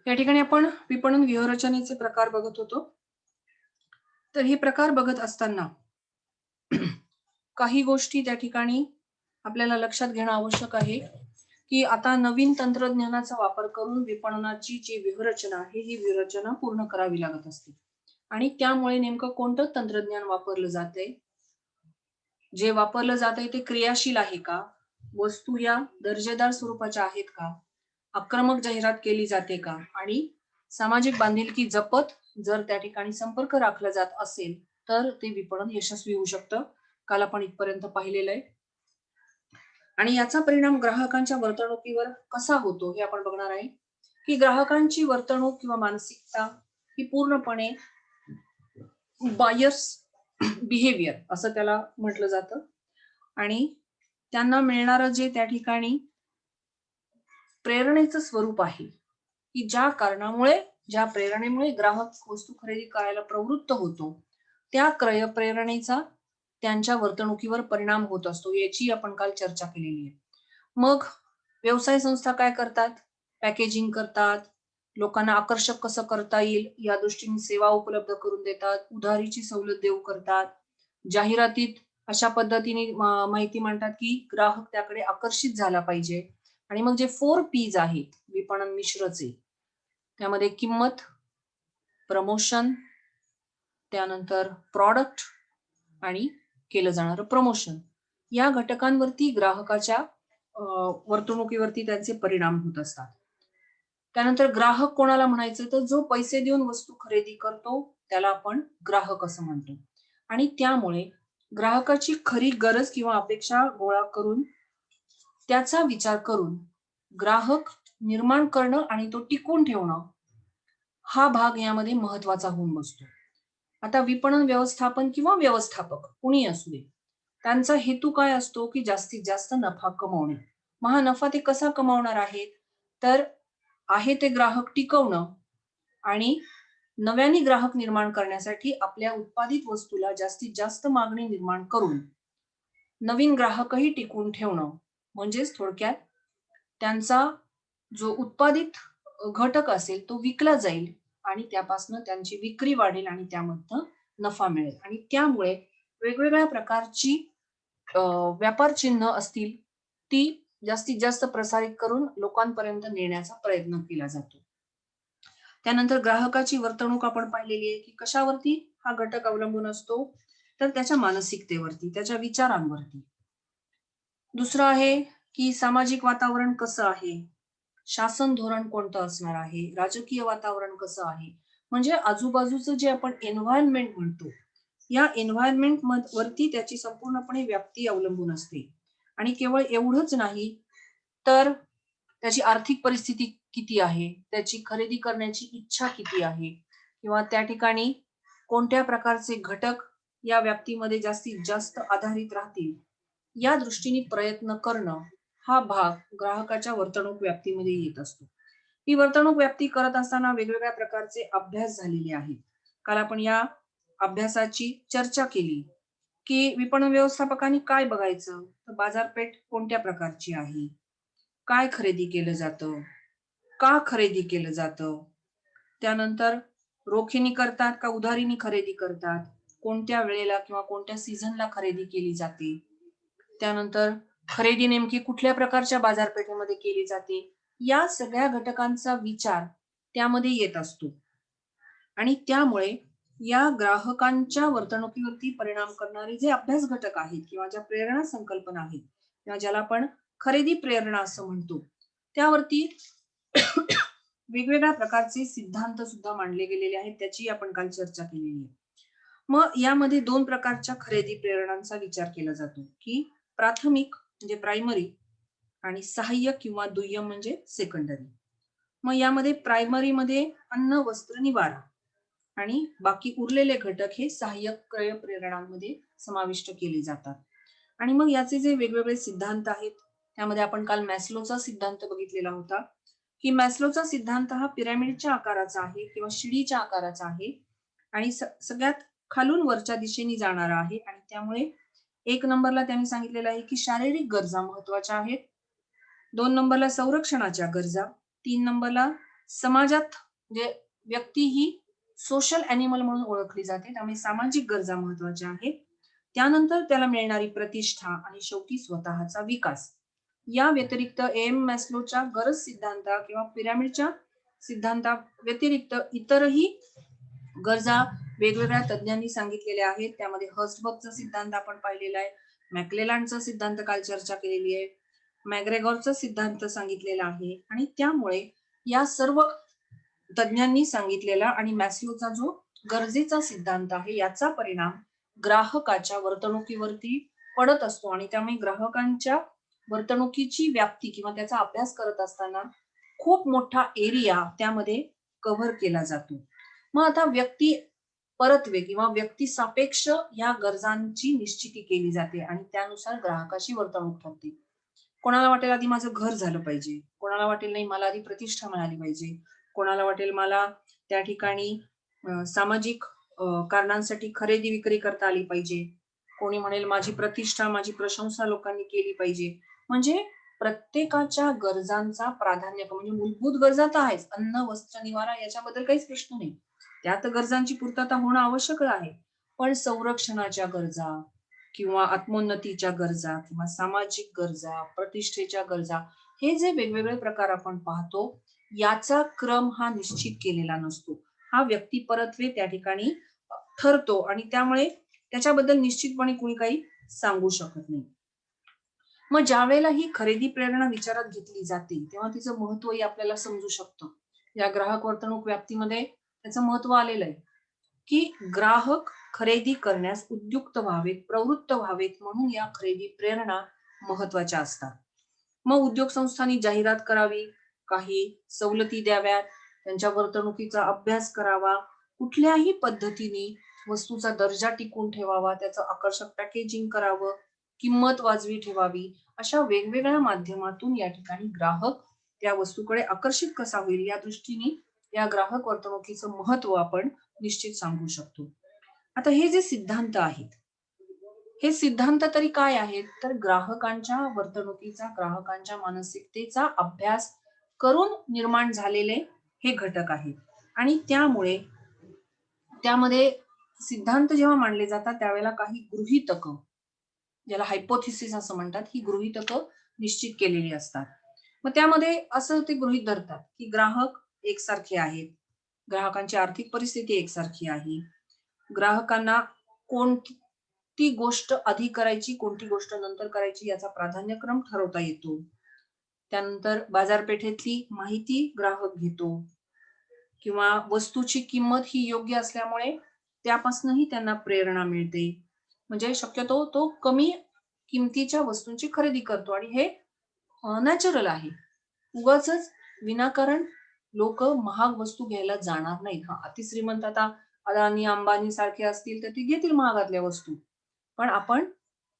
या ठिकाणी आपण विपणन व्यूहरचनेचे प्रकार बघत होतो. तर हे प्रकार बघत असताना काही गोष्टी त्या ठिकाणी आपल्याला लक्षात घेणं आवश्यक आहे, की आता नवीन तंत्रज्ञानाचा वापर करून विपणनाची जी व्यूहरचना आहे, ही व्यूहरचना पूर्ण करावी लागत असते. आणि त्यामुळे नेमकं कोणतं तंत्रज्ञान वापरलं जातंय? जे वापरलं जातंय ते क्रियाशील आहे का? वस्तू या दर्जेदार स्वरूपाच्या आहेत का? आक्रमक जाहिरात केली जाते का? आणि सामाजिक बांधिलकी जपत जर त्या ठिकाणी संपर्क राखला जात असेल, तर ते विपणन यशस्वी होऊ शकतं. काल आपण इथपर्यंत पाहिलेलं आहे. आणि याचा परिणाम ग्राहकांच्या वर्तणुकीवर कसा होतो हे आपण बघणार आहे, की ग्राहकांची वर्तणूक किंवा मानसिकता ही पूर्णपणे बायस बिहेवियर असं त्याला म्हटलं जातं. आणि त्यांना मिळणारं जे त्या ठिकाणी प्रेरणेचं स्वरूप आहे, की ज्या प्रेरणेमुळे ग्राहक वस्तू खरेदी करायला प्रवृत्त होतो, त्या प्रेरणेचा त्यांच्या वर्तणुकीवर परिणाम होत असतो. याची आपण काल चर्चा केलेली आहे. मग व्यवसाय संस्था काय करतात? पॅकेजिंग करतात, लोकांना आकर्षक कसं करता येईल या दृष्टीने सेवा उपलब्ध करून देतात, उधारीची सवलत देऊ करतात, जाहिरातीत अशा पद्धतीने माहिती मांडतात, की ग्राहक त्याकडे आकर्षित झाला पाहिजे. आणि मग जे 4 पीज आहेत विपणन मिश्रचे, त्यामध्ये किंमत, प्रमोशन, त्यानंतर प्रॉडक्ट आणि केलं जाणारं प्रमोशन. या घटकांवरती ग्राहकाच्या वर्तणुकीवरती त्यांचे परिणाम होत असतात. त्यानंतर ग्राहक कोणाला म्हणायचं, तर जो पैसे देऊन वस्तू खरेदी करतो, त्याला आपण ग्राहक असं म्हणतो. आणि त्यामुळे ग्राहकाची खरी गरज किंवा अपेक्षा गोळा करून, त्याचा विचार करून ग्राहक निर्माण करणं आणि तो टिकवून ठेवणं, हा भाग यामध्ये महत्त्वाचा होऊन बसतो. आता विपणन व्यवस्थापन किंवा व्यवस्थापक कुणीही असू दे, त्यांचा हेतू काय असतो, की जास्तीत जास्त नफा कमवणे. मग हा नफा ते कसा कमावणार आहेत? तर आहे ते ग्राहक टिकवणं आणि नव्याने ग्राहक निर्माण करण्यासाठी आपल्या उत्पादित वस्तूला जास्तीत जास्त मागणी निर्माण करून नवीन ग्राहकही टिकवून ठेवणं. म्हणजेच थोडक्यात त्यांचा जो उत्पादित घटक असेल तो विकला जाईल आणि त्यापासून त्यांची विक्री वाढेल आणि त्यामधनं नफा मिळेल आणि त्यामुळे वेगवेगळ्या प्रकारची व्यापार चिन्ह असतील, ती जास्तीत जास्त प्रसारित करून लोकांपर्यंत नेण्याचा प्रयत्न केला जातो. त्यानंतर ग्राहकाची वर्तणूक आपण पाहिलेली आहे, की कशावरती हा घटक अवलंबून असतो, तर त्याच्या मानसिकतेवरती, त्याच्या विचारांवरती. दुसरं आहे, की सामाजिक वातावरण कसं आहे? शासन धोरण कोणतं असणार आहे? राजकीय वातावरण कसं आहे? म्हणजे आजूबाजूचं जे आपण एन्व्हायर्नमेंट म्हणतो, या एन्व्हायर्नमेंट वरती त्याची संपूर्णपणे व्याप्ती अवलंबून असते. आणि केवळ एवढंच नाही, तर त्याची आर्थिक परिस्थिती किती आहे? त्याची खरेदी करण्याची इच्छा किती आहे? किंवा त्या ठिकाणी कोणत्या प्रकारचे घटक या व्याप्तीमध्ये जास्तीत जास्त आधारित राहतील, या दृष्टीने प्रयत्न करणं, हा भाग ग्राहकाच्या वर्तणूक व्याप्तीमध्ये येत असतो. ही वर्तणूक व्याप्ती करत असताना वेगवेगळ्या प्रकारचे अभ्यास झालेले आहेत. काल आपण या अभ्यासाची चर्चा केली, की विपणन व्यवस्थापकांनी काय बघायचं? तर बाजारपेठ कोणत्या प्रकारची आहे? काय खरेदी केलं जातं? का खरेदी केलं जातं? त्यानंतर रोखीने करतात का उधारीने खरेदी करतात? कोणत्या वेळेला किंवा कोणत्या सीझनला खरेदी केली जाते? त्यानंतर खरेदी नेमकी कुठल्या प्रकारच्या बाजारपेठेमध्ये केली जाते? या सगळ्या घटकांचा विचार त्यामध्ये येत असतो. आणि त्यामुळे या ग्राहकांच्या वर्तणुकीवरती परिणाम करणारे जे अभ्यास घटक आहेत किंवा ज्या प्रेरणा संकल्पना आहेत किंवा ज्याला आपण खरेदी प्रेरणा असं म्हणतो, त्यावरती वेगवेगळ्या प्रकारचे सिद्धांत सुद्धा मांडले गेलेले आहेत. त्याची आपण काल चर्चा केलेली आहे. मग यामध्ये 2 प्रकारच्या खरेदी प्रेरणांचा विचार केला जातो, की प्राथमिक म्हणजे प्रायमरी आणि सहाय्यक किंवा दुय्यम म्हणजे सेकंडरी. मग यामध्ये प्रायमरीमध्ये अन्न, वस्त्र, निवारा आणि बाकी उरलेले घटक हे सहाय्यक क्रय प्रेरणांमध्ये समाविष्ट केले जातात. आणि मग याचे जे वेगवेगळे सिद्धांत आहेत, त्यामध्ये आपण काल मॅस्लोचा सिद्धांत बघितलेला होता, की मॅस्लोचा सिद्धांत हा पिरॅमिडच्या आकाराचा आहे किंवा शिडीच्या आकाराचा आहे आणि सगळ्यात खालून वरच्या दिशेने जाणारा आहे आणि त्यामुळे 1 नंबरला त्यांनी सांगितलेलं आहे, की शारीरिक गरजा महत्त्वाच्या आहेत. 2 नंबरला संरक्षणाच्या गरजा, 3 नंबरला समाजात म्हणजे व्यक्ती ही सोशल ॲनिमल म्हणून ओळखली जाते. त्यामुळे सामाजिक गरजा महत्त्वाच्या आहेत. त्यानंतर त्याला मिळणारी प्रतिष्ठा आणि शेवटी स्वतःचा विकास. या व्यतिरिक्त एम मॅस्लोच्या गरज सिद्धांत किंवा पिरॅमिडच्या सिद्धांता व्यतिरिक्त इतरही गरजा वेगवेगळ्या तज्ञांनी सांगितलेल्या आहेत. त्यामध्ये हर्स्टबर्गचा सिद्धांत आपण पाहिलेला आहे. मॅक्लेलँडचा सिद्धांत काल चर्चा केलेली आहे. मॅग्रेगॉरचा सिद्धांत सांगितलेला आहे आणि त्यामुळे या सर्व तज्ञांनी सांगितलेला आणि मॅस्लोचा जो गरजेचा सिद्धांत आहे याचा परिणाम ग्राहकाच्या वर्तणुकीवरती पडत असतो आणि त्यामुळे ग्राहकांच्या वर्तणुकीची व्याप्ती किंवा त्याचा अभ्यास करत असताना खूप मोठा एरिया त्यामध्ये कव्हर केला जातो. मग आता व्यक्ती परत्वे किंवा व्यक्ती सापेक्ष या गरजांची निश्चिती केली जाते आणि त्यानुसार ग्राहकाची वर्तणूक ठरते. कोणाला वाटेल आधी माझं घर झालं पाहिजे, कोणाला वाटेल नाही मला आधी प्रतिष्ठा मिळाली पाहिजे, कोणाला वाटेल मला त्या ठिकाणी सामाजिक कारणांसाठी खरेदी विक्री करता आली पाहिजे, कोणी म्हणेल माझी प्रतिष्ठा माझी प्रशंसा लोकांनी केली पाहिजे. म्हणजे प्रत्येकाच्या गरजांचा प्राधान्यक्रम म्हणजे मूलभूत गरजा तर आहेच, अन्न वस्त्र निवारा याच्याबद्दल काहीच प्रश्न नाही, त्यात गरजांची पूर्तता होणं आवश्यक आहे. पण संरक्षणाच्या गरजा किंवा आत्मोन्नतीच्या गरजा किंवा सामाजिक गरजा, प्रतिष्ठेच्या गरजा, हे जे वेगवेगळे प्रकार आपण पाहतो याचा क्रम हा निश्चित केलेला नसतो. हा व्यक्ती परत्वे त्या ठिकाणी ठरतो आणि त्यामुळे त्याच्याबद्दल निश्चितपणे कोणी काही सांगू शकत नाही. मग ज्यावेळेला ही खरेदी प्रेरणा विचारात घेतली जाते तेव्हा तिचं महत्वही आपल्याला समजू शकतं. या ग्राहक वर्तणूक व्याप्तीमध्ये त्याचं महत्व आलेलं आहे, की ग्राहक खरेदी करण्यास उद्युक्त व्हावेत, प्रवृत्त व्हावेत म्हणून या खरेदी प्रेरणा महत्वाच्या असतात. मग उद्योग संस्थांनी जाहिरात करावी, काही सवलती द्याव्यात, त्यांच्या वर्तणुकीचा अभ्यास करावा, कुठल्याही पद्धतीने वस्तूचा दर्जा टिकवून ठेवावा, त्याचं आकर्षक पॅकेजिंग करावं, किंमत वाजवी ठेवावी, अशा वेगवेगळ्या माध्यमातून या ठिकाणी ग्राहक त्या वस्तूकडे आकर्षित कसा होईल या दृष्टीने या ग्राहक वर्तणुकीचं महत्व आपण निश्चित सांगू शकतो. आता हे जे सिद्धांत आहेत, हे सिद्धांत तरी काय आहेत? तर ग्राहकांच्या वर्तणुकीचा, ग्राहकांच्या मानसिकतेचा अभ्यास करून निर्माण झालेले हे घटक आहेत आणि त्यामुळे त्यामध्ये सिद्धांत जेव्हा मांडले जातात त्यावेळेला काही गृहीतकं, ज्याला हायपोथेसिस असं म्हणतात, ही गृहीतकं निश्चित केलेली असतात. मग त्यामध्ये असं ते गृहीत धरतात, की ग्राहक एकसारखे आहेत, ग्राहकांची आर्थिक परिस्थिती एकसारखी आहे, ग्राहकांना कोणती गोष्ट आधी करायची, कोणती गोष्ट नंतर करायची याचा प्राधान्यक्रम ठरवता येतो. त्यानंतर बाजारपेठेतली माहिती ग्राहक घेतो किंवा वस्तूची किंमत ही योग्य असल्यामुळे त्यापासूनही त्यांना प्रेरणा मिळते. म्हणजे शक्यतो तो कमी किमतीच्या वस्तूंची खरेदी करतो आणि हे नॅचरल आहे. उगाचच विनाकारण लोकं महाग वस्तू घ्यायला जाणार नाहीत. हां, अतिश्रीमंत आता अदानी, अंबानी सारखे असतील तर ते घेतील महागातल्या वस्तू. पण आपण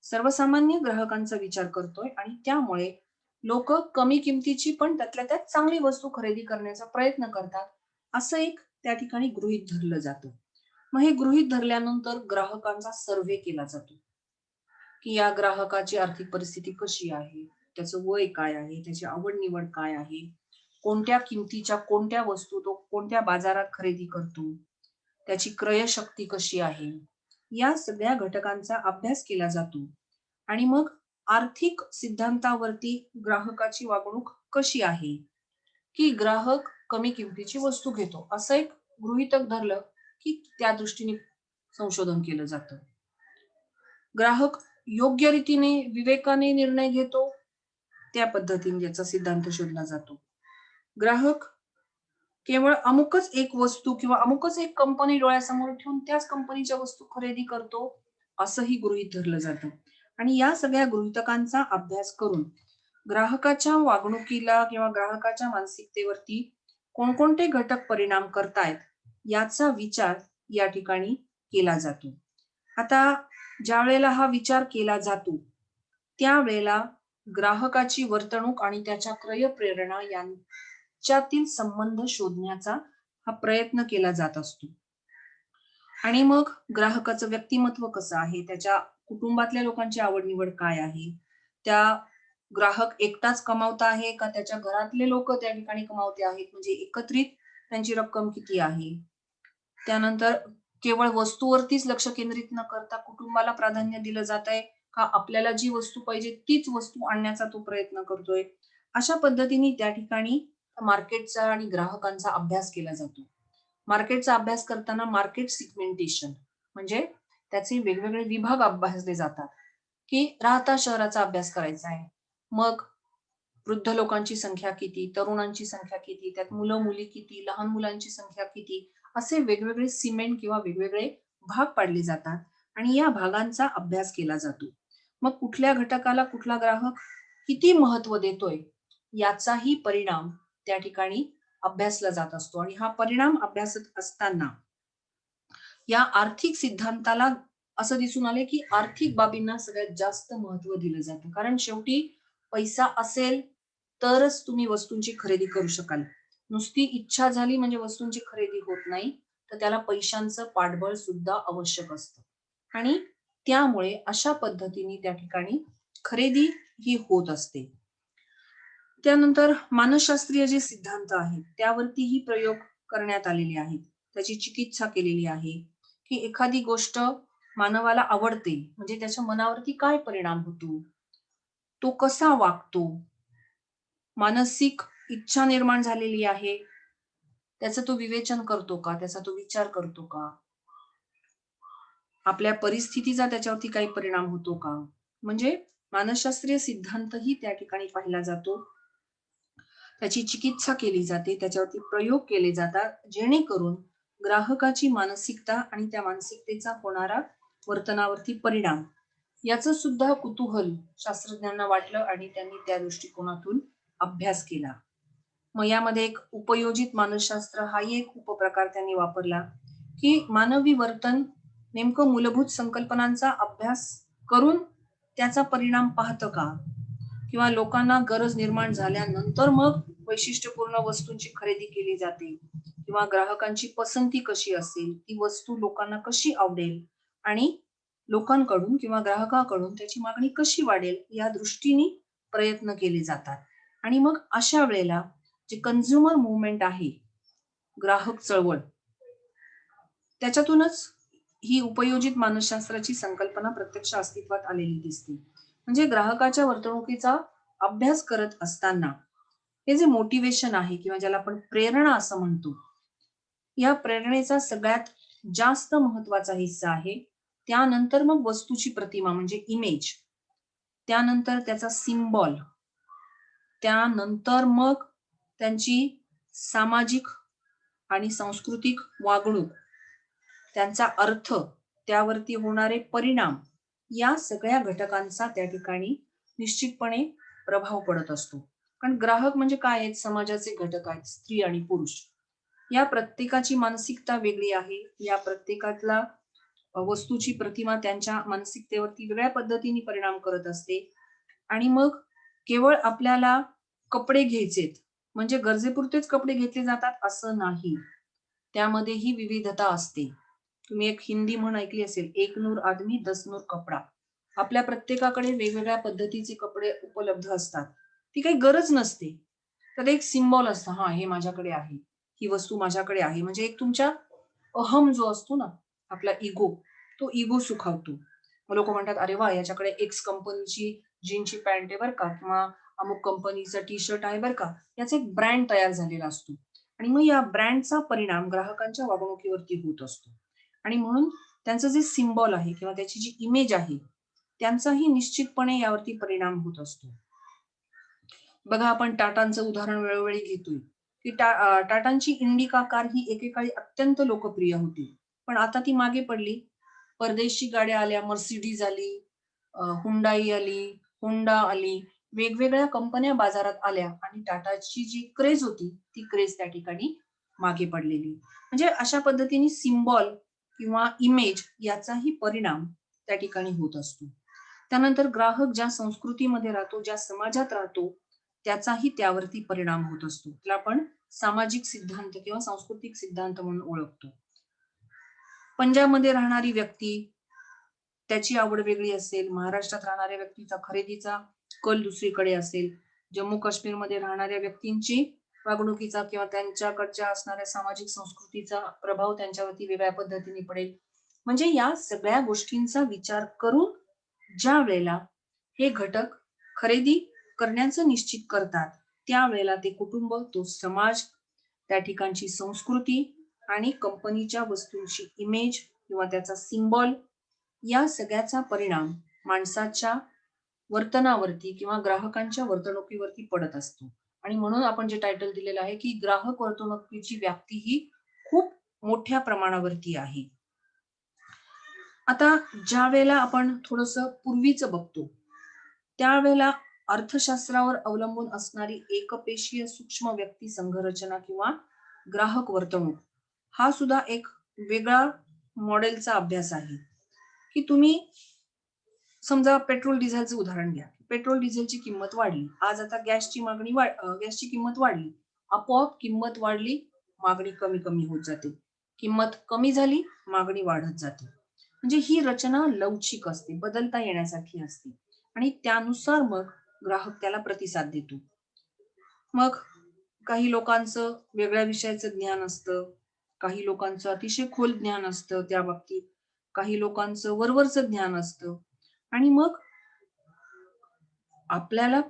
सर्वसामान्य ग्राहकांचा विचार करतोय आणि त्यामुळे लोकं कमी किमतीची पण त्यातल्या त्यात चांगली वस्तू खरेदी करण्याचा प्रयत्न करतात. असं एक त्या ठिकाणी गृहीत धरलं जातं. मग हे गृहीत धरल्यानंतर ग्राहकांचा सर्व्हे केला जातो, की या ग्राहकाची आर्थिक परिस्थिती कशी आहे, त्याचं वय काय आहे, त्याची आवड-निवड काय आहे, कोणत्या किमतीच्या कोणत्या वस्तू तो कोणत्या बाजारात खरेदी करतो, त्याची क्रयशक्ती कशी आहे, या सगळ्या घटकांचा अभ्यास केला जातो आणि मग आर्थिक सिद्धांतावरती ग्राहकाची वागणूक कशी आहे, की ग्राहक कमी किमतीची वस्तू घेतो, असं एक गृहीतक धरलं, की त्या दृष्टीने संशोधन केलं जातं. ग्राहक योग्य रीतीने, विवेकाने निर्णय घेतो, त्या पद्धतीने याचा सिद्धांत शोधला जातो. ग्राहक केवळ अमुकच एक वस्तू किंवा अमुकच एक कंपनी डोळ्यासमोर ठेवून त्याच कंपनीच्या वस्तू खरेदी करतो, असंही गृहीत धरलं जातं. आणि या सगळ्या गृहीतकांचा अभ्यास करून ग्राहकाच्या वागणुकीला किंवा ग्राहकाच्या मानसिकतेवरती कोणकोणते घटक परिणाम करतायत, याचा विचार या ठिकाणी केला जातो. आता ज्यावेळेला हा विचार केला जातो, त्यावेळेला ग्राहकाची वर्तणूक आणि त्याच्या क्रयप्रेरणा यांच्यातील संबंध शोधण्याचा हा प्रयत्न केला जात असतो. आणि मग ग्राहकाचं व्यक्तिमत्व कसं आहे, त्याच्या कुटुंबातल्या लोकांची आवड-निवड काय आहे, त्या ग्राहक एकटाच कमावता आहे का त्याच्या घरातले लोक त्या ठिकाणी कमावते आहेत, म्हणजे एकत्रित त्यांची रक्कम किती आहे. त्यानंतर केवळ वस्तूवरतीच लक्ष केंद्रित न करता कुटुंबाला प्राधान्य दिलं जात आहे का आपल्याला जी वस्तू पाहिजे तीच वस्तू आणण्याचा तो प्रयत्न करतोय. अशा पद्धतीने त्या ठिकाणी मार्केटचा आणि ग्राहकांचा अभ्यास केला जातो. मार्केटचा अभ्यास करताना मार्केट सिगमेंटेशन म्हणजे त्याचे वेगवेगळे विभाग अभ्यासले जातात, की राहता शहराचा अभ्यास करायचा आहे. मग वृद्ध लोकांची संख्या किती, तरुणांची संख्या किती, त्यात मुलं-मुली किती, लहान मुलांची संख्या किती, असे वेगवेगळे सिमेंट किंवा वेगवेगळे भाग पाडले जातात आणि या भागांचा अभ्यास केला जातो. मग कुठल्या घटकाला कुठला ग्राहक किती महत्त्व देतोय, याचाही परिणाम त्या ठिकाणी अभ्यासला जात असतो आणि हा परिणाम अभ्यासत असताना या आर्थिक सिद्धांताला असं दिसून आले, की आर्थिक बाबींना सगळ्यात जास्त महत्त्व दिलं जातं. कारण शेवटी पैसा असेल तरच तुम्ही वस्तूंची खरेदी करू शकाल. नुसती इच्छा झाली म्हणजे वस्तूंची खरेदी होत नाही. तर त्याला पैशांचं पाठबळ सुद्धा आवश्यक असतं. आणि त्यामुळे अशा पद्धतीने त्या ठिकाणी खरेदी ही होत असते. त्यानंतर मानसशास्त्रीय जे सिद्धांत आहेत, त्यावरतीही प्रयोग करण्यात आलेले आहेत. त्याची चिकित्सा केलेली आहे, की एखादी गोष्ट मानवाला आवडते, म्हणजे त्याच्या मनावरती काय परिणाम होतो? तो कसा वागतो? मानसिक इच्छा निर्माण झालेली आहे, त्याचं तो विवेचन करतो का? त्याचा तो विचार करतो का? आपल्या परिस्थितीचा त्याच्यावरती काही परिणाम होतो का? म्हणजे मानसशास्त्रीय सिद्धांतही त्या ठिकाणी पाहिला जातो. त्याची चिकित्सा केली जाते, त्याच्यावरती प्रयोग केले जातात, जेणेकरून ग्राहकाची मानसिकता आणि त्या मानसिकतेचा होणारा वर्तनावरती परिणाम याचं सुद्धा कुतूहल शास्त्रज्ञांना वाटलं आणि त्यांनी त्या दृष्टिकोनातून अभ्यास केला. मग यामध्ये एक उपयोजित मानसशास्त्र हाही एक उपप्रकार त्यांनी वापरला, की मानवी वर्तन नेमकं मूलभूत संकल्पनांचा अभ्यास करून त्याचा परिणाम पाहतं का? किंवा लोकांना गरज निर्माण झाल्यानंतर मग वैशिष्ट्यपूर्ण वस्तूंची खरेदी केली जाते किंवा ग्राहकांची पसंती कशी असेल, ती वस्तू लोकांना कशी आवडेल आणि लोकांकडून किंवा ग्राहकाकडून त्याची मागणी कशी वाढेल या दृष्टीने प्रयत्न केले जातात. आणि मग अशा वेळेला जे कंझ्युमर मूव्हमेंट आहे, ग्राहक चळवळ, त्याच्यातूनच ही उपयोजित मानसशास्त्राची संकल्पना प्रत्यक्ष अस्तित्वात आलेली दिसते. म्हणजे ग्राहकाच्या वर्तणुकीचा अभ्यास करत असताना हे जे मोटिव्हेशन आहे किंवा ज्याला आपण प्रेरणा असं म्हणतो, या प्रेरणेचा सगळ्यात जास्त महत्वाचा हिस्सा आहे. त्यानंतर मग वस्तूची प्रतिमा म्हणजे इमेज, त्यानंतर त्याचा सिम्बॉल, त्यानंतर मग त्यांची सामाजिक आणि सांस्कृतिक वागणूक, त्यांचा अर्थ, त्यावरती होणारे परिणाम, या सगळ्या घटकांचा त्या ठिकाणी निश्चितपणे प्रभाव पडत असतो. कारण ग्राहक म्हणजे काय आहेत? समाजाचे घटक आहेत, स्त्री आणि पुरुष. या प्रत्येकाची मानसिकता वेगळी आहे. या प्रत्येकातला वस्तूची प्रतिमा त्यांच्या मानसिकतेवरती वेगळ्या पद्धतीने परिणाम करत असते. आणि मग केवळ आपल्याला कपडे घ्यायचेत, म्हणजे गरजेपुरतेच कपडे घेतले जातात असं नाही. त्यामध्येही विविधता असते. तुम्ही एक हिंदी म्हण ऐकली असेल, "एक नूर आदमी, 10 नूर कपडा." आपल्या प्रत्येकाकडे वेगवेगळ्या पद्धतीचे कपडे उपलब्ध असतात. ती काही गरज नसते. तर एक सिम्बॉल असतं, हां, हे माझ्याकडे आहे. ही वस्तू माझ्याकडे आहे. म्हणजे एक तुमच्या अहम जो असतो ना, आपला इगो, तो इगो सुखावतो. मग लोकं म्हणतात, "अरे वाह! याच्याकडे एक्स कंपनीची जीनची पॅन्ट आहे बरं का किंवा अमुक कंपनीचा टी-शर्ट आहे बरं का." याचा एक ब्रँड तयार झालेला असतो आणि मग या ब्रँडचा परिणाम ग्राहकांच्या वागणुकीवरती होत असतो आणि म्हणून त्यांचं जे सिम्बॉल आहे किंवा त्याची जी इमेज आहे, त्यांचाही निश्चितपणे यावरती परिणाम होत असतो. बघा, आपण टाटांचं उदाहरण वेळोवेळी घेतोय, की टाटांची इंडिका कार ही एकेकाळी अत्यंत लोकप्रिय होती. पण आता ती मागे पडली. परदेशी गाड्या आल्या, Mercedes आली, Hyundai आली, Honda आली. वेगवेगळ्या कंपन्या बाजारात आल्या आणि टाटाची जी क्रेज होती, ती क्रेज त्या ठिकाणी मागे पडलेली. म्हणजे अशा पद्धतीने सिम्बॉल किंवा इमेज याचाही परिणाम त्या ठिकाणी होत असतो. त्यानंतर ग्राहक ज्या संस्कृतीमध्ये राहतो, ज्या समाजात राहतो, त्याचाही त्यावरती परिणाम होत असतो. त्याला आपण सामाजिक सिद्धांत किंवा सांस्कृतिक सिद्धांत म्हणून ओळखतो. पंजाबमध्ये राहणारी व्यक्ती, त्याची आवड वेगळी असेल. महाराष्ट्रात राहणाऱ्या व्यक्तीचा खरेदीचा कल दुसरीकडे असेल. जम्मू काश्मीरमध्ये राहणाऱ्या व्यक्तींची वागणुकीचा किंवा त्यांच्याकडच्या असणाऱ्या सामाजिक संस्कृतीचा प्रभाव त्यांच्यावरती वेगळ्या पद्धतीने पडेल. म्हणजे या सगळ्या गोष्टींचा विचार करून ज्या वेळेला हे घटक खरेदी करण्याचं निश्चित करतात, त्यावेळेला ते कुटुंब, तो समाज, त्या ठिकाणची संस्कृती आणि कंपनीच्या वस्तूंची इमेज किंवा त्याचा सिम्बॉल या सगळ्याचा परिणाम माणसाच्या वर्तनावरती किंवा ग्राहकांच्या वर्तणुकीवरती पडत असतो. आणि म्हणून आपण जे टायटल दिलेलं आहे, की ग्राहक वर्तणुकीची व्याप्ती ही खूप मोठ्या प्रमाणावरती आहे. आता ज्यावेळेला आपण थोडंसं पूर्वीचं बघतो, त्यावेळेला अर्थशास्त्रावर अवलंबून असणारी एकपेशीय सूक्ष्म व्यक्ती संघरचना किंवा ग्राहक वर्तणूक हा सुद्धा एक वेगळा मॉडेलचा अभ्यास आहे, की तुम्ही समजा पेट्रोल डिझेलचं उदाहरण घ्या. पेट्रोल डिझेलची किंमत वाढली. आज आता गॅसची किंमत वाढली. आपोआप किंमत वाढली, मागणी कमी-कमी होत जाते. किंमत कमी झाली, मागणी वाढत जाते. म्हणजे ही रचना लवचिक असते, बदलता येण्यासारखी असते आणि त्यानुसार मग ग्राहक त्याला प्रतिसाद देतो. मग काही लोकांचं वेगळ्या विषयाचं ज्ञान असतं, काही लोकांचं अतिशय खोल ज्ञान असतं त्या बाबतीत, काही लोकांचं वरवरचं ज्ञान असतं आणि मग आपल्याला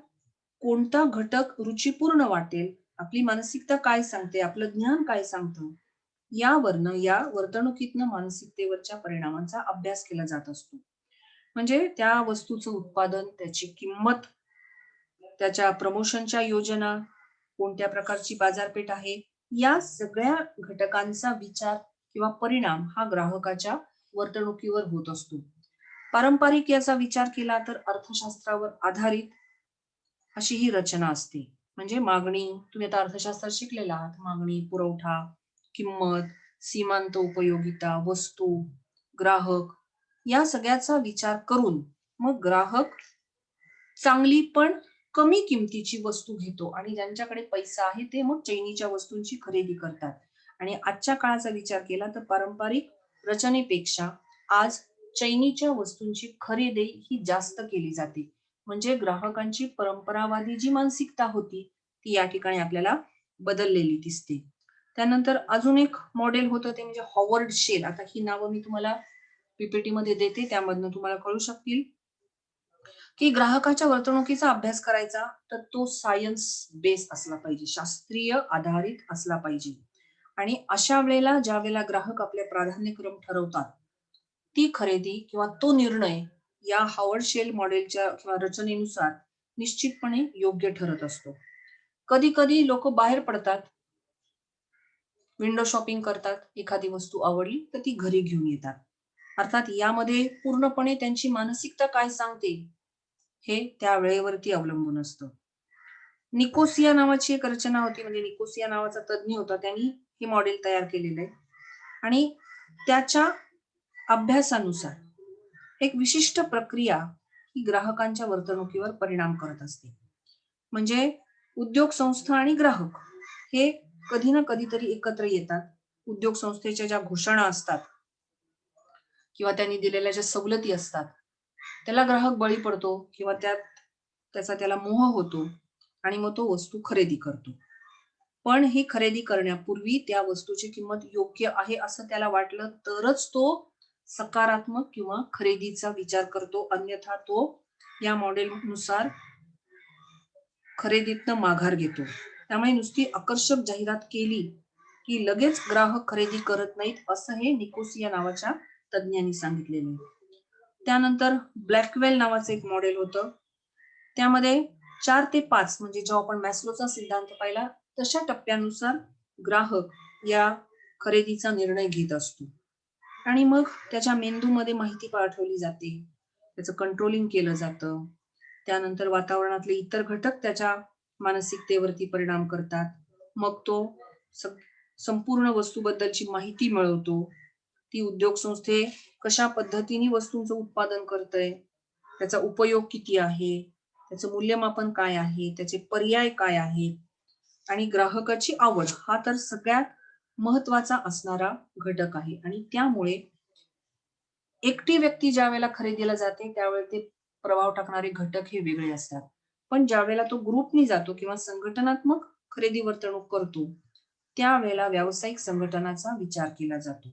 कोणता घटक रुचिपूर्ण वाटेल, आपली मानसिकता काय सांगते, आपलं ज्ञान काय सांगतं, यावरनं, या वर्तणुकीतनं मानसिकतेवरच्या परिणामांचा अभ्यास केला जात असतो. म्हणजे त्या वस्तूचं उत्पादन, त्याची किंमत, त्याच्या प्रमोशनच्या योजना, कोणत्या प्रकारची बाजारपेठ आहे, या सगळ्या घटकांचा विचार किंवा परिणाम हा ग्राहकाच्या वर्तणुकीवर होत असतो. पारंपरिक याचा विचार केला तर अर्थशास्त्रावर आधारित अशी ही रचना असते. म्हणजे मागणी, तुम्ही आता अर्थशास्त्र शिकलेला आहात. मागणी, पुरवठा, किंमत, सीमांत उपयोगिता, वस्तू, ग्राहक या सगळ्याचा विचार करून मग ग्राहक चांगली पण कमी किमतीची वस्तू घेतो आणि ज्यांच्याकडे पैसा आहे ते मग चैनीच्या वस्तूंची खरेदी करतात. आणि आजच्या काळाचा विचार केला तर पारंपरिक रचनेपेक्षा आज चैनीच्या वस्तूंची खरेदी ही जास्त केली जाते. म्हणजे ग्राहकांची परंपरावादी जी मानसिकता होती ती या ठिकाणी आपल्याला बदललेली दिसते. त्यानंतर अजून एक मॉडेल होतं ते म्हणजे हॉवर्ड शेल. आता ही नावं मी तुम्हाला पीपीटी मध्ये देते, त्यामधनं तुम्हाला कळू शकतील. की ग्राहकाच्या वर्तणुकीचा अभ्यास करायचा तर तो सायन्स बेस असला पाहिजे, शास्त्रीय आधारित असला पाहिजे. आणि अशा वेळेला ज्या वेळेला ग्राहक आपले प्राधान्यक्रम ठरवतात, ती खरेदी किंवा तो निर्णय या हॉवर्ड शेल मॉडेलच्या किंवा रचनेनुसार निश्चितपणे योग्य ठरत असतो. कधी-कधी लोकं बाहेर पडतात, विंडो शॉपिंग करतात, एखादी वस्तू आवडली तर ती घरी घेऊन येतात. अर्थात यामध्ये पूर्णपणे त्यांची मानसिकता काय सांगते हे त्या वेळेवरती अवलंबून असतं. निकोसिया नावाची एक रचना होती, म्हणजे निकोसिया नावाचा तज्ञ होता, त्यांनी हे मॉडेल तयार केलेलं आहे. आणि त्याच्या अभ्यासानुसार एक विशिष्ट प्रक्रिया ही ग्राहकांच्या वर्तणुकीवर परिणाम करत असते. म्हणजे उद्योग संस्था आणि ग्राहक हे कधी ना कधीतरी एकत्र येतात. उद्योग संस्थेच्या ज्या घोषणा असतात किंवा त्यांनी दिलेल्या ज्या सवलती असतात, त्याला ग्राहक बळी पडतो किंवा त्याचा त्याला मोह होतो आणि मग तो वस्तू खरेदी करतो. पण ही खरेदी करण्यापूर्वी त्या वस्तूची किंमत योग्य आहे असं त्याला वाटलं तरच तो सकारात्मक किंवा खरेदीचा विचार करतो. अन्यथा तो या मॉडेलनुसार खरेदीतनं माघार घेतो. त्यामुळे नुसती आकर्षक जाहिरात केली की लगेच ग्राहक खरेदी करत नाहीत, असं हे निकोसिया नावाच्या तज्ञांनी सांगितलेलं आहे. त्यानंतर ब्लॅकवेल नावाचं एक मॉडेल होतं. त्यामध्ये 4 ते 5 म्हणजे जेव्हा आपण मॅस्लोचा सिद्धांत पाहिला तशा टप्प्यानुसार ग्राहक या खरेदीचा निर्णय घेत असतो. आणि मग त्याच्या मेंदूमध्ये माहिती पाठवली जाते. त्याचं कंट्रोलिंग केलं जातं. त्यानंतर वातावरणातले इतर घटक त्याच्या मानसिकतेवरती परिणाम करतात. मग तो संपूर्ण वस्तूबद्दलची माहिती मिळवतो. ती उद्योग संस्थे कशा पद्धतीने वस्तूंचं उत्पादन करतंय, त्याचा उपयोग किती आहे, त्याचं मूल्यमापन काय आहे, त्याचे पर्याय काय आहेत आणि ग्राहकाची आवड हा तर सगळ्यात महत्वाचा असणारा घटक आहे. आणि त्यामुळे एकटी व्यक्ती ज्यावेळेला खरेदीला जाते त्यावेळेला ते प्रभाव टाकणारे घटक हे वेगळे असतात. पण ज्यावेळेला तो ग्रुपनी जातो किंवा संघटनात्मक खरेदी वर्तणूक करतो, त्यावेळेला व्यावसायिक संघटनाचा विचार केला जातो.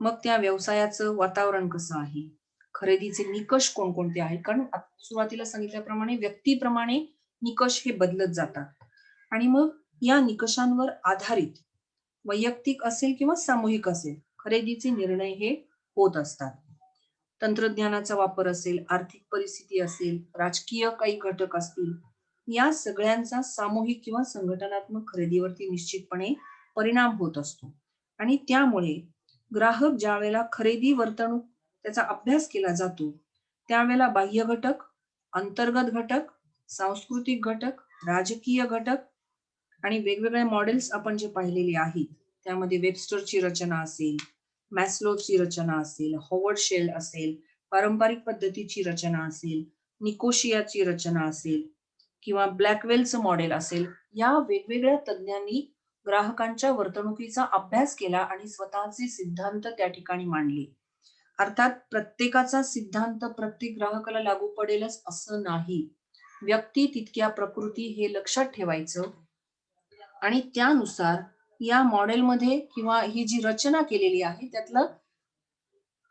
मग त्या व्यवसायाचं वातावरण कसं आहे? खरेदीचे निकष कोणकोणते आहेत? कारण सुरुवातीला सांगितल्याप्रमाणे व्यक्तीप्रमाणे निकष हे बदलत जातात आणि मग या निकषांवर आधारित वैयक्तिक असेल किंवा सामूहिक असेल, खरेदीचे निर्णय हे होत असतात. तंत्रज्ञानाचा वापर असेल, आर्थिक परिस्थिती असेल, राजकीय काही घटक असतील, या सगळ्यांचा सामूहिक किंवा संघटनात्मक खरेदीवरती निश्चितपणे परिणाम होत असतो. आणि त्यामुळे ग्राहक ज्यावेळेला खरेदी वर्तणूक त्याचा अभ्यास केला जातो, त्यावेळेला बाह्य घटक, अंतर्गत घटक, सांस्कृतिक घटक, राजकीय घटक आणि वेगवेगळे मॉडेल्स आपण जे पाहिलेले आहेत, त्यामध्ये वेबस्टरची रचना असेल, मॅस्लोची रचना असेल, हॉवर्ड शेल असेल, पारंपरिक पद्धतीची रचना असेल, निकोशियाची रचना असेल किंवा ब्लॅकवेलचं मॉडेल असेल, या वेगवेगळ्या तज्ञांनी ग्राहकांच्या वर्तणुकीचा अभ्यास केला आणि स्वतःचे सिद्धांत त्या ठिकाणी मांडले. अर्थात प्रत्येकाचा सिद्धांत प्रत्येक ग्राहकाला लागू पडेलच असं नाही. व्यक्ती तितक्या प्रकृती हे लक्षात ठेवायचं आणि त्यानुसार या मॉडेलमध्ये किंवा ही जी रचना केलेली आहे त्यातलं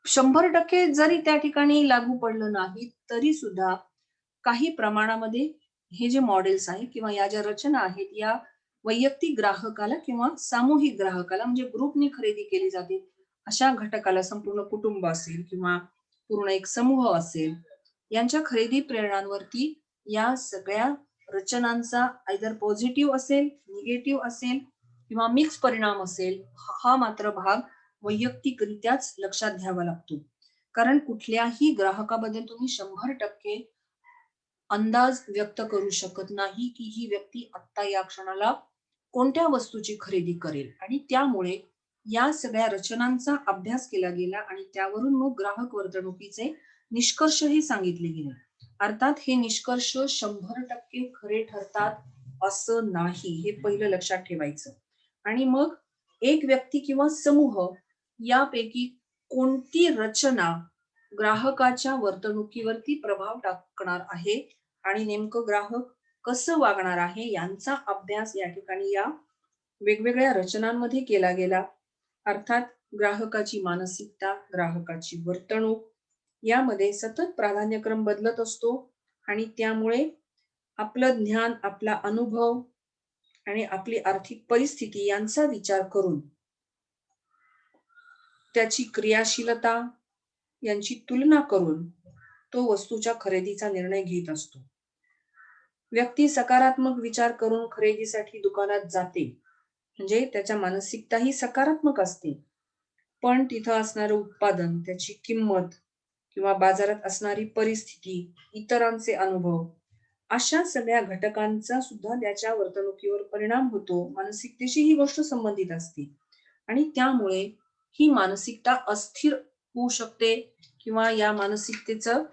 100% जरी त्या ठिकाणी लागू पडलं नाही, तरी सुद्धा काही प्रमाणामध्ये हे जे मॉडेल्स आहेत किंवा या ज्या रचना आहेत, या वैयक्तिक ग्राहकाला किंवा सामूहिक ग्राहकाला म्हणजे ग्रुपनी खरेदी केली जाते, अशा घटकाला संपूर्ण कुटुंब असेल किंवा पूर्ण एक समूह असेल, यांच्या खरेदी प्रेरणांवरती या सगळ्या रचनांचा आयदर पॉझिटिव्ह असेल, निगेटिव्ह असेल किंवा मिक्स परिणाम असेल, हा मात्र भाग वैयक्तिकरित्याच लक्षात घ्यावा लागतो. कारण कुठल्याही ग्राहकाबद्दल तुम्ही 100% अंदाज व्यक्त करू शकत नाही, की ही व्यक्ती आत्ता या क्षणाला कोणत्या वस्तूची खरेदी करेल आणि त्यामुळे या सगळ्या रचनांचा अभ्यास केला गेला आणि त्यावरून मग ग्राहक वर्तणुकीचे निष्कर्षही सांगितले गेले. अर्थात हे निष्कर्ष 100% खरे ठरतात असं नाही, हे पहिलं लक्षात ठेवायचं. आणि मग एक व्यक्ती किंवा समूह यापैकी कोणती रचना ग्राहकाच्या वर्तणुकीवरती प्रभाव टाकणार आहे आणि नेमकं ग्राहक कसं वागणार आहे यांचा अभ्यास या ठिकाणी या वेगवेगळ्या रचनांमध्ये केला गेला. अर्थात ग्राहकाची मानसिकता, ग्राहकाची वर्तणूक यामध्ये सतत प्राधान्यक्रम बदलत असतो आणि त्यामुळे आपलं ज्ञान, आपला अनुभव आणि आपली आर्थिक परिस्थिती यांचा विचार करून त्याची क्रियाशीलता यांची तुलना करून तो वस्तूच्या खरेदीचा निर्णय घेत असतो. व्यक्ती सकारात्मक विचार करून खरेदीसाठी दुकानात जाते, म्हणजे त्याच्या मानसिकता ही सकारात्मक असते. पण तिथं असणारं उत्पादन, त्याची किंमत किंवा बाजारात असणारी परिस्थिती, इतरांचे अनुभव, अशा सगळ्या घटकांचा सुद्धा त्याच्या वर्तणुकीवर परिणाम होतो. मानसिकतेशी ही गोष्ट संबंधित असते आणि त्यामुळे ही मानसिकता अस्थिर होऊ शकते किंवा या मानसिकतेचं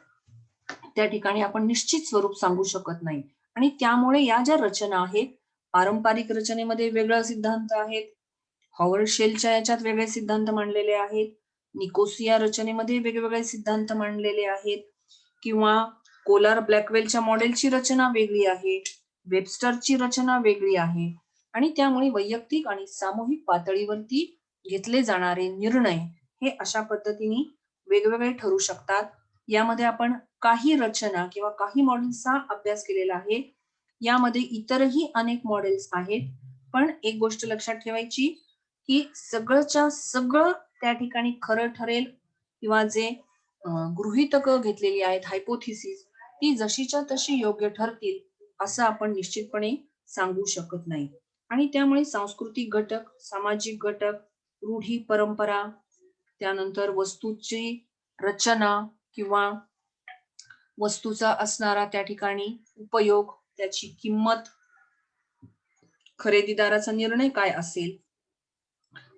त्या ठिकाणी आपण निश्चित स्वरूप सांगू शकत नाही. आणि त्यामुळे या ज्या रचना आहेत, पारंपरिक रचनेमध्ये वेगळा सिद्धांत आहेत, हॉवर्ड शेलच्या याच्यात वेगळे सिद्धांत मांडलेले आहेत, निकोसिया रचनेमध्ये वेगवेगळे सिद्धांत मांडलेले आहेत किंवा कोलार ब्लॅकवेलच्या मॉडेलची रचना वेगळी आहे, वेबस्टरची रचना वेगळी आहे आणि त्यामुळे वैयक्तिक आणि सामूहिक पातळीवरती घेतले जाणारे निर्णय हे अशा पद्धतीने वेगवेगळे ठरू शकतात. यामध्ये आपण काही रचना किंवा काही मॉडेल्सचा अभ्यास केलेला आहे. यामध्ये इतरही अनेक मॉडेल्स आहेत. पण एक गोष्ट लक्षात ठेवायची, की सगळंच्या सगळं त्या ठिकाणी खरं ठरेल किंवा जे गृहीतकं घेतलेली आहेत, हायपोथिसिस, ती जशीच्या तशी योग्य ठरतील असं आपण निश्चितपणे सांगू शकत नाही. आणि त्यामुळे सांस्कृतिक घटक, सामाजिक घटक, रूढी परंपरा, त्यानंतर वस्तूची रचना किंवा वस्तूचा असणारा त्या ठिकाणी उपयोग, त्याची किंमत, खरेदीदाराचा निर्णय काय असेल,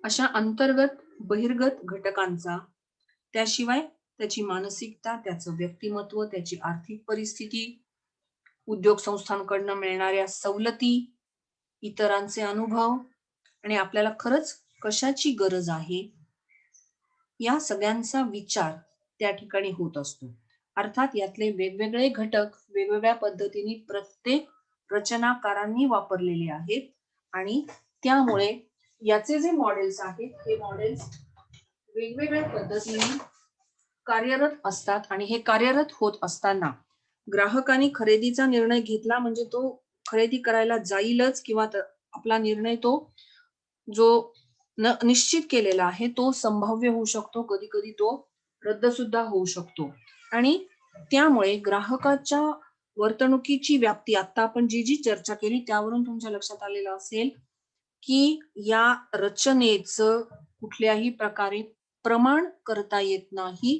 अशा अंतर्गत बहिर्गत घटकांचा, त्याशिवाय त्याची मानसिकता, त्याचं व्यक्तिमत्व, त्याची आर्थिक परिस्थिती, उद्योग संस्थांकडनं मिळणाऱ्या सवलती, इतरांचे अनुभव आणि आपल्याला खरंच कशाची गरज आहे, या सगळ्यांचा विचार त्या ठिकाणी होत असतो. अर्थात यातले वेगवेगळे घटक वेगवेगळ्या पद्धतीने प्रत्येक रचनाकारांनी वापरलेले आहेत आणि त्यामुळे याचे जे मॉडेल्स आहेत हे मॉडेल्स वेगवेगळ्या पद्धतीने कार्यरत असतात आणि हे कार्यरत होत असताना ग्राहकांनी खरेदीचा निर्णय घेतला म्हणजे तो खरेदी करायला जाईलच किंवा आपला निर्णय तो जो निश्चित केलेला आहे तो संभाव्य होऊ शकतो, कधी कधी तो रद्द सुद्धा होऊ शकतो आणि त्यामुळे ग्राहकाच्या वर्तणुकीची व्याप्ती आता आपण जी जी चर्चा केली त्यावरून तुमच्या लक्षात आलेलं असेल की या रचनेचं कुठल्याही प्रकारे प्रमाण करता येत नाही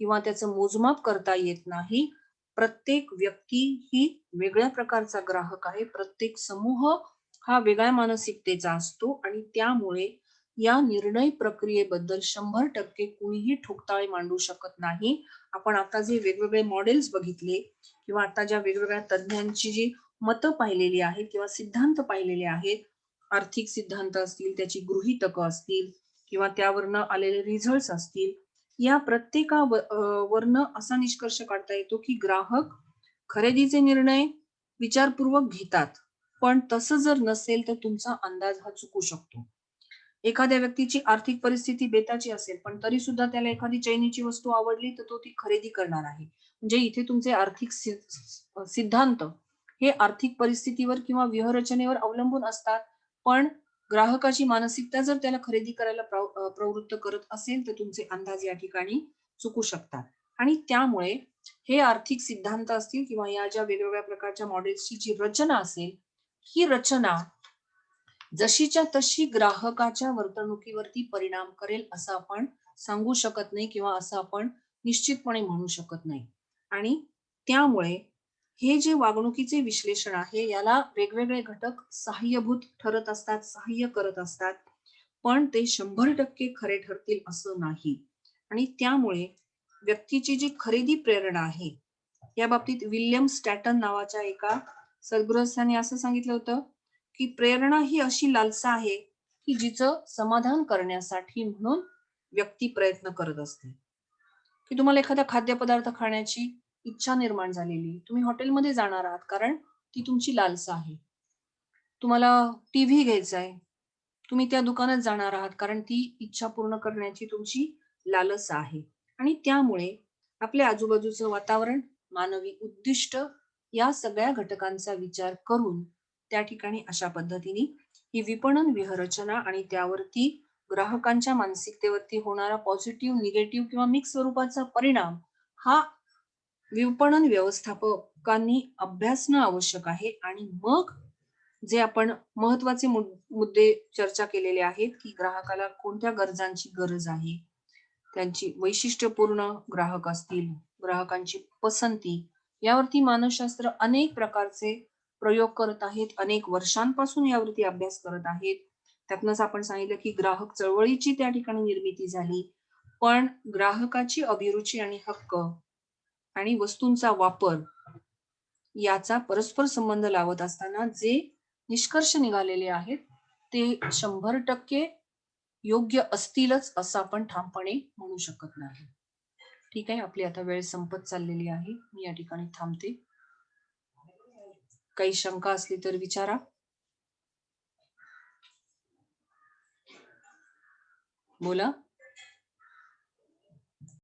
किंवा त्याचं मोजमाप करता येत नाही. प्रत्येक व्यक्ती ही वेगळ्या प्रकारचा ग्राहक आहे. प्रत्येक समूह हा वेगळ्या मानसिकतेचा असतो आणि त्यामुळे या निर्णय प्रक्रियेबद्दल 100% कुणीही ठोकताळे मांडू शकत नाही. आपण आता जे वेगवेगळे मॉडेल्स बघितले किंवा आता ज्या वेगवेगळ्या तज्ञांची जी मतं पाहिलेली आहेत किंवा सिद्धांत पाहिलेले आहेत, आर्थिक सिद्धांत असतील, त्याची गृहीतकं असतील किंवा त्यावरनं आलेले रिझल्ट्स असतील, या प्रत्येकावरनं असा निष्कर्ष काढता येतो की ग्राहक खरेदीचे निर्णय विचारपूर्वक घेतात. पण तसं जर नसेल तर तुमचा अंदाज हा चुकू शकतो. एखाद्या व्यक्तीची आर्थिक परिस्थिती बेताची असेल, पण तरी सुद्धा त्याला एखादी चैनीची वस्तू आवडली तर तो ती खरेदी करणार आहे. म्हणजे इथे तुमचे आर्थिक सिद्धांत हे आर्थिक परिस्थितीवर किंवा व्यूहरचनेवर अवलंबून असतात. पण ग्राहकाची मानसिकता जर त्याला खरेदी करायला प्रवृत्त करत असेल तर तुमचे अंदाज या ठिकाणी चुकू शकतात. आणि त्यामुळे हे आर्थिक सिद्धांत असतील किंवा या ज्या वेगवेगळ्या प्रकारच्या मॉडेल्सची जी रचना असेल, ही रचना जशीच्या तशी ग्राहकाच्या वर्तणुकीवरती परिणाम करेल असं आपण सांगू शकत नाही किंवा असं आपण निश्चितपणे म्हणू शकत नाही. आणि त्यामुळे हे जे वागणुकीचे विश्लेषण आहे याला वेगवेगळे घटक सहाय्यभूत ठरत असतात, सहाय्य करत असतात, पण ते 100% खरे ठरतील असं नाही. आणि त्यामुळे व्यक्तीची जी खरेदी प्रेरणा आहे या बाबतीत विल्यम स्टॅटन नावाच्या एका सद्गृहस्थांनी असं सांगितलं होतं की प्रेरणा ही अशी लालसा आहे की जिचं समाधान करण्यासाठी म्हणून व्यक्ती प्रयत्न करत असते. की तुम्हाला एखादा खाद्यपदार्थ खाण्याची इच्छा निर्माण झालेली, तुम्ही हॉटेलमध्ये जाणार आहात कारण ती तुमची लालसा आहे. तुम्हाला टीव्ही घ्यायचा आहे, तुम्ही त्या दुकानात जाणार आहात कारण ती इच्छा पूर्ण करण्याची तुमची लालसा आहे. आणि त्यामुळे आपल्या आजूबाजूचं वातावरण, मानवी उद्दिष्ट या सगळ्या घटकांचा विचार करून त्या ठिकाणी अशा पद्धतीने ही विपणन व्यूहरचना आणि त्यावरती ग्राहकांच्या मानसिकतेवरती होणारा पॉझिटिव्ह, निगेटिव्ह किंवा मिक्स स्वरूपाचा परिणाम हा विपणन व्यवस्थापकांनी अभ्यासणं आवश्यक आहे. आणि मग जे आपण महत्वाचे मुद्दे चर्चा केलेले आहेत की ग्राहकाला कोणत्या गरजांची गरज आहे, त्यांची वैशिष्ट्यपूर्ण ग्राहक असतील, ग्राहकांची पसंती यावरती मानसशास्त्र अनेक प्रकारचे प्रयोग करत आहेत, अनेक वर्षांपासून यावरती अभ्यास करत आहेत. त्यातनंच आपण सांगितलं की ग्राहक चळवळीची त्या ठिकाणी निर्मिती झाली. पण ग्राहकाची अभिरुची आणि हक्क आणि वस्तूंचा वापर याचा परस्पर संबंध लावत असताना जे निष्कर्ष निघालेले आहेत ते 100% योग्य असतीलच असं आपण ठामपणे म्हणू शकत नाही. ठीक आहे, आपली आता वेळ संपत चाललेली आहे. मी या ठिकाणी थांबते. काही शंका असली तर विचारा. बोला.